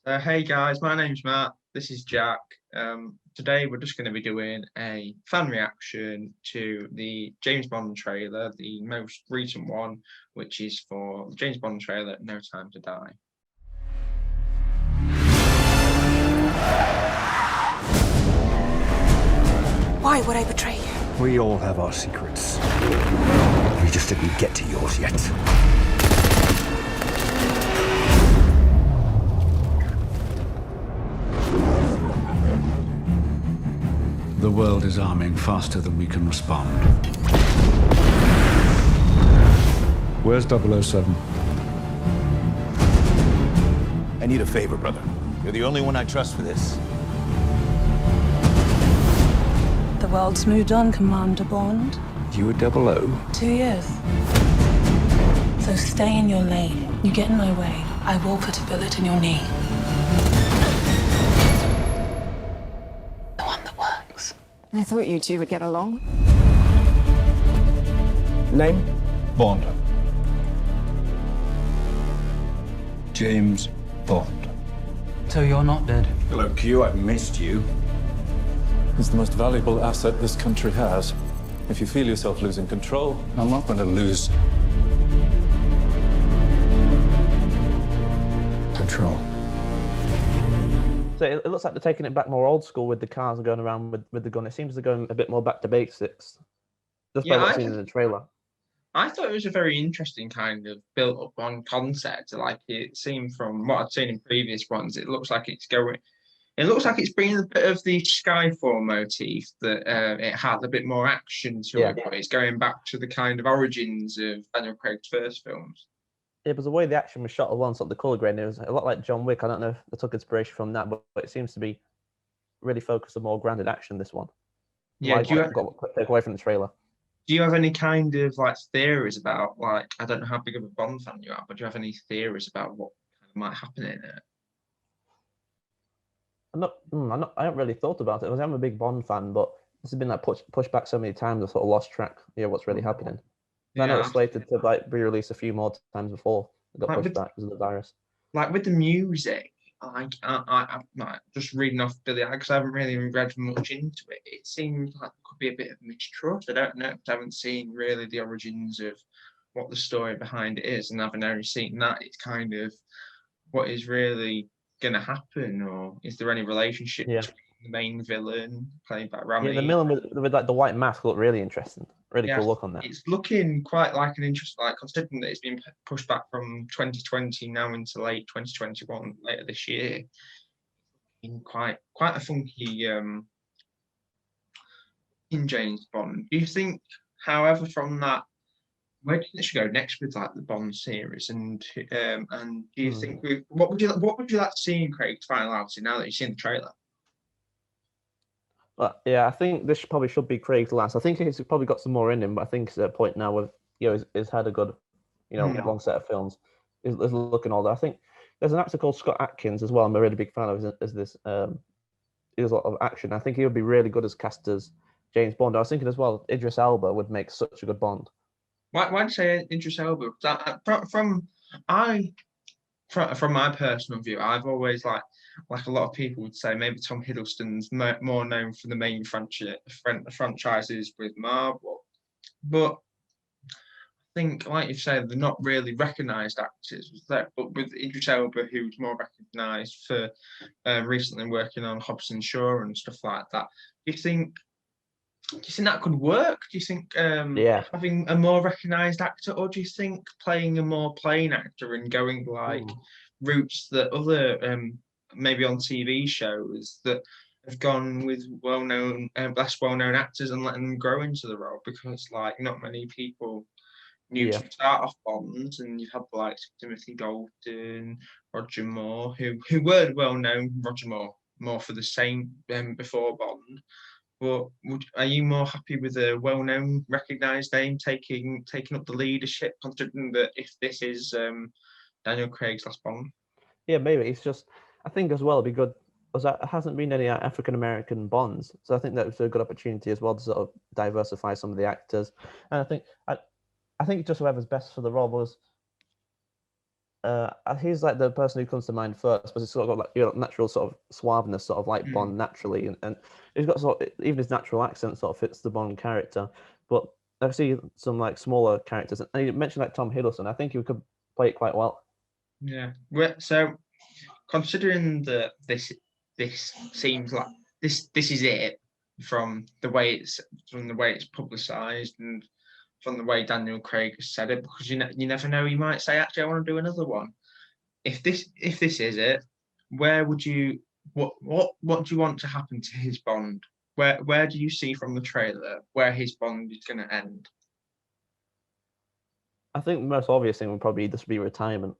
Hey guys, my name's Matt. This is Jack. Today we're just going to be doing a fan reaction to the James Bond trailer, the most recent one, which is for the James Bond trailer, No Time to Die. Why would I betray you? We all have our secrets. We just didn't get to yours yet. The world is arming faster than we can respond. Where's 007? I need a favor, brother. You're the only one I trust for this. The world's moved on, Commander Bond. You were 00? 2 years. So stay in your lane. You get in my way, I will put a bullet in your knee. The one that works. I thought you two would get along. Name? Bond. James Bond. So you're not dead? Hello, Q. I've missed you. It's the most valuable asset this country has. If you feel yourself losing control, I'm not going to lose control. So it looks like they're taking it back more old school with the cars going around with the gun. It seems they're going a bit more back to basics. Just by Yeah, what I I've seen in the trailer. I thought it was a very interesting kind of built-up on concept. Like it seemed from what I'd seen in previous ones, it looks like it's going. It looks like it's bringing a bit of the Skyfall motif that it had a bit more action to it, but it's going back to the kind of origins of Daniel Craig's first films. It was the way the action was shot at once, like the color grading. It was a lot like John Wick. I don't know if they took inspiration from that, but it seems to be really focused on more grounded action. This one, Yeah, like, got take away from the trailer. do you have any kind of like theories about like I don't know how big of a Bond fan you are, but do you have any theories about what kind of might happen in it? I haven't really thought about it. I'm a big Bond fan, but this has been like pushed back so many times. I sort of lost track. Yeah, what's really happening? I know it's slated to like be released a few more times before it got pushed back because of the virus. Like with the music, like I'm like, just reading off Billy because I haven't really read much into it. It seems like there could be a bit of mistrust. I don't know because I haven't seen really the origins of what the story behind it is, and having only seen that, it's kind of what is really going to happen, or is there any relationship between the main villain played by Rami? Yeah, the villain with like the white mask looked really interesting. Really cool look on that. It's looking quite like an interest, like considering that it's been pushed back from 2020 now into late 2021, later this year. In quite a funky in James Bond. Do you think, however, from that, where do you think it should go next with like the Bond series? And do you think what would you like to see in Craig's finality now that you've seen the trailer? But yeah, I think this probably should be Craig's last. I think he's probably got some more in him, but I think he's at a point now with he's had a good, long set of films. He's looking older. I think there's an actor called Scott Adkins as well. I'm a really big fan of as this. He does a lot of action. I think he would be really good as cast as James Bond. I was thinking as well, Idris Elba would make such a good Bond. Why do you say Idris Elba? From my personal view, I've always like a lot of people would say maybe Tom Hiddleston's more known for the main franchises with Marvel, but I think, like you said, they're not really recognised actors. But with Idris Elba, who's more recognised for recently working on Hobbs and Shaw and stuff like that, do you think that could work? Do you think having a more recognised actor, or do you think playing a more plain actor and going like routes that other maybe on TV shows that have gone with less well-known actors and letting them grow into the role? Because like not many people knew to start off Bonds, and you've had the likes of Timothy Dalton, Roger Moore, who were well-known. Roger Moore more for the same before Bond. But are you more happy with a well-known, recognised name taking up the leadership, considering that if this is Daniel Craig's last Bond? Yeah, maybe. It's just, I think as well, it'd be good, because there hasn't been any African-American Bonds. So I think that's a good opportunity as well to sort of diversify some of the actors. And I think just whoever's best for the role was, he's like the person who comes to mind first, but he's sort of got like natural sort of suaveness, sort of like Bond naturally, and he's got sort of, even his natural accent sort of fits the Bond character. But I see some like smaller characters, and you mentioned like Tom Hiddleston. I think he could play it quite well. Yeah. So considering that this seems like this is it from the way it's publicized and from the way Daniel Craig has said it, because you never know, he might say, actually, I want to do another one. If this is it, where would you what do you want to happen to his Bond? Where do you see from the trailer where his Bond is going to end? I think the most obvious thing would probably just be retirement.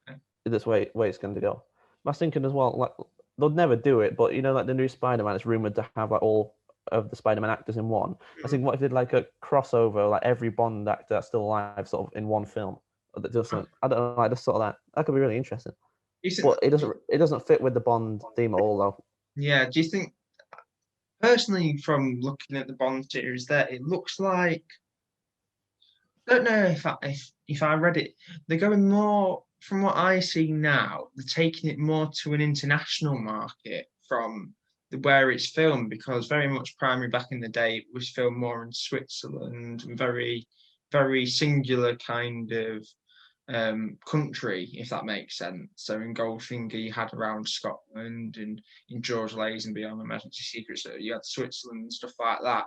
Okay. This way it's going to go. I was thinking as well, like they'll never do it, but like the new Spider-Man is rumored to have like all of the Spider-Man actors in one. I think what if they did like a crossover, like every Bond actor that's still alive, sort of in one film? That doesn't, I don't know. I just thought that could be really interesting. But it doesn't fit with the Bond theme at all, though. Yeah. Do you think, personally, from looking at the Bond series, there it looks like, I don't know if I read it, they're going more, from what I see now, they're taking it more to an international market from where it's filmed, because very much Primary back in the day it was filmed more in Switzerland and very, very singular kind of country, if that makes sense. So in Goldfinger you had around Scotland, and in George Lazenby on Emergency Secret Service you had Switzerland and stuff like that,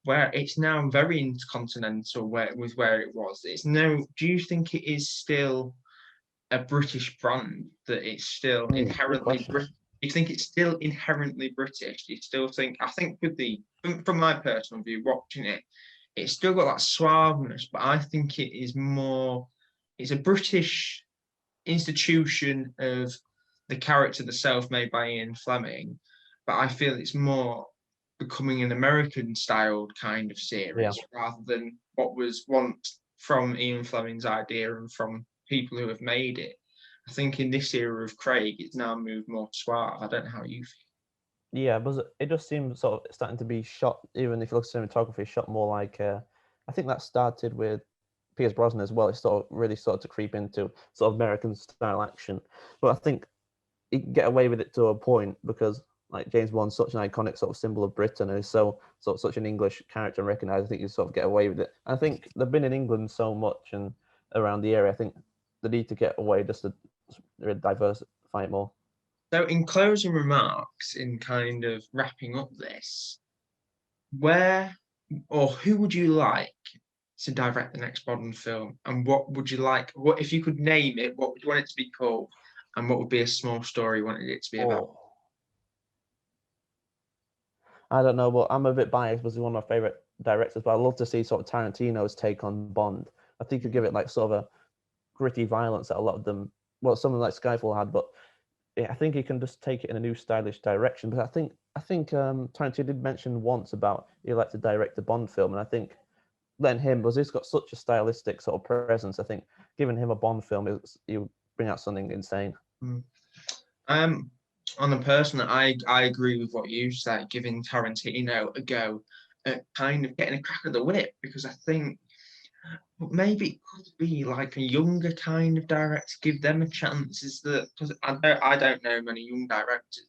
where it's now very intercontinental where it was. It's no. Do you think it is still a British brand, that it's still inherently British? Do you think it's still inherently British? Do you still think? I think from my personal view, watching it, it's still got that suaveness, but I think it is more. It's a British institution of the character, the self-made by Ian Fleming, but I feel it's more becoming an American-styled kind of series rather than what was once from Ian Fleming's idea and from people who have made it. I think in this era of Craig, it's now moved more suave. I don't know how you feel. Yeah, but it just seems sort of starting to be shot, even if you look at cinematography, shot more like, I think that started with Pierce Brosnan as well. It sort of really started to creep into sort of American style action. But I think you can get away with it to a point, because like James Bond's such an iconic sort of symbol of Britain, and is such an English character and recognised. I think you sort of get away with it. I think they've been in England so much and around the area. I think they need to get away just to diversify it more. So in closing remarks, in kind of wrapping up this, where or who would you like to direct the next Bond film, and what would you like? What if you could name it? What would you want it to be called, and what would be a small story you wanted it to be about? I don't know, but I'm a bit biased because he's one of my favorite directors. But I'd love to see sort of Tarantino's take on Bond. I think he'd give it like sort of a gritty violence that a lot of them, well, something like Skyfall had. But yeah, I think he can just take it in a new stylish direction. But I think Tarantino did mention once about he'd like to direct a Bond film, and I think letting him, because he's got such a stylistic sort of presence, I think giving him a Bond film, he'll bring out something insane. On a personal, I agree with what you say, giving Tarantino a go at kind of getting a crack of the whip, because I think maybe it could be like a younger kind of director, give them a chance. Is that, because I don't know many young directors,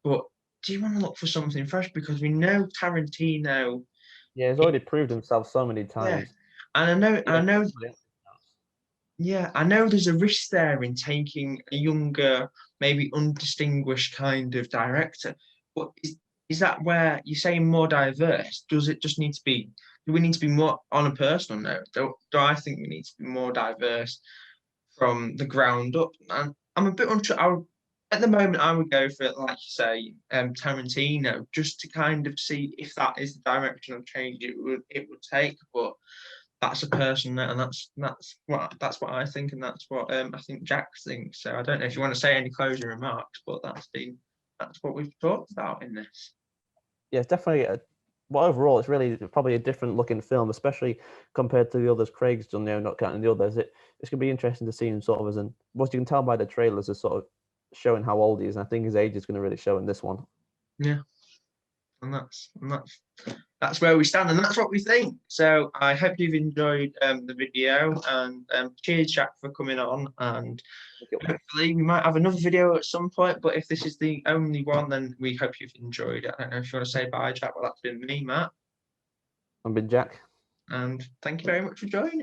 but do you want to look for something fresh? Because we know Tarantino. Yeah, he's already proved himself so many times. Yeah. And I know. Yeah, I know there's a risk there in taking a younger, maybe undistinguished kind of director, but is that where you're saying more diverse? Does it just need to be? Do we need to be more, on a personal note? Do I think we need to be more diverse from the ground up? And I'm a bit unsure. At the moment, I would go for it, like you say, Tarantino, just to kind of see if that is the direction of change it would take. But that's a person, and that's what I think, and that's what I think Jack thinks. So I don't know if you want to say any closing remarks, but that's what we've talked about in this. Yeah, it's definitely. Well, overall, it's really probably a different looking film, especially compared to the others Craig's done now, not counting the others. It's going to be interesting to see him sort of what you can tell by the trailers is sort of showing how old he is, and I think his age is going to really show in this one. Yeah, and that's that's where we stand, and that's what we think. So I hope you've enjoyed the video, and cheers, Jack, for coming on. And hopefully we might have another video at some point. But if this is the only one, then we hope you've enjoyed it. I don't know if you want to say bye, Jack. Well, that's been me, Matt. I've been Jack. And thank you very much for joining.